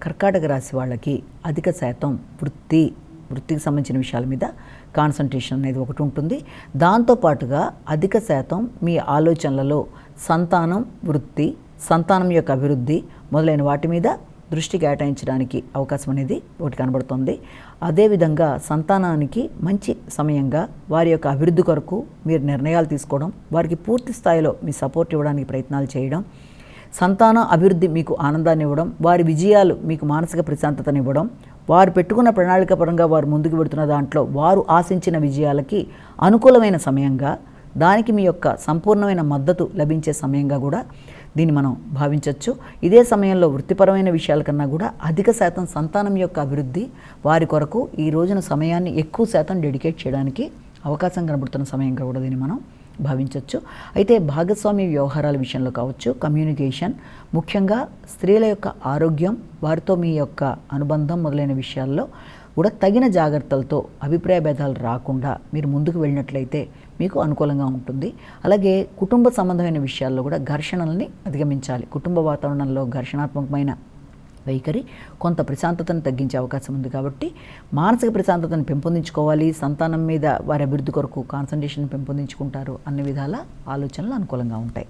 కర్కాటక రాశి వాళ్ళకి అధిక శాతం వృత్తికి సంబంధించిన విషయాల మీద కాన్సంట్రేషన్ అనేది ఒకటి ఉంటుంది. దాంతోపాటుగా అధిక శాతం మీ ఆలోచనలలో సంతానం యొక్క అభివృద్ధి మొదలైన వాటి మీద దృష్టి కేటాయించడానికి అవకాశం అనేది ఒకటి కనబడుతుంది. అదేవిధంగా సంతానానికి మంచి సమయంగా వారి యొక్క అభివృద్ధి కొరకు మీరు నిర్ణయాలు తీసుకోవడం, వారికి పూర్తి స్థాయిలో మీ సపోర్ట్ ఇవ్వడానికి ప్రయత్నాలు చేయడం, సంతానం అభివృద్ధి మీకు ఆనందాన్ని ఇవ్వడం, వారి విజయాలు మీకు మానసిక ప్రశాంతతని ఇవ్వడం, వారు పెట్టుకున్న ప్రణాళిక పరంగా వారు ముందుకు పెడుతున్న దాంట్లో వారు ఆశించిన విజయాలకి అనుకూలమైన సమయంగా, దానికి మీ యొక్క సంపూర్ణమైన మద్దతు లభించే సమయంగా కూడా దీన్ని మనం భావించవచ్చు. ఇదే సమయంలో వృత్తిపరమైన విషయాల కన్నా కూడా అధిక శాతం సంతానం యొక్క అభివృద్ధి వారి కొరకు ఈ రోజున సమయాన్ని ఎక్కువ శాతం డెడికేట్ చేయడానికి అవకాశం కనబడుతున్న సమయంగా కూడా దీన్ని మనం భావించవచ్చు. అయితే భాగస్వామ్య వ్యవహారాల విషయంలో కావచ్చు, కమ్యూనికేషన్, ముఖ్యంగా స్త్రీల యొక్క ఆరోగ్యం, వారితో మీ యొక్క అనుబంధం మొదలైన విషయాల్లో కూడా తగిన జాగ్రత్తలతో అభిప్రాయ భేదాలు రాకుండా మీరు ముందుకు వెళ్ళినట్లయితే మీకు అనుకూలంగా ఉంటుంది. అలాగే కుటుంబ సంబంధమైన విషయాల్లో కూడా ఘర్షణల్ని అధిగమించాలి. కుటుంబ వాతావరణంలో ఘర్షణాత్మకమైన వైఖరి కొంత ప్రశాంతతను తగ్గించే అవకాశం ఉంది. కాబట్టి మానసిక ప్రశాంతతను పెంపొందించుకోవాలి, సంతానం మీద వారి అభివృద్ధి కొరకు కాన్సంట్రేషన్ పెంపొందించుకుంటారు అన్ని విధాల ఆలోచనలు అనుకూలంగా ఉంటాయి.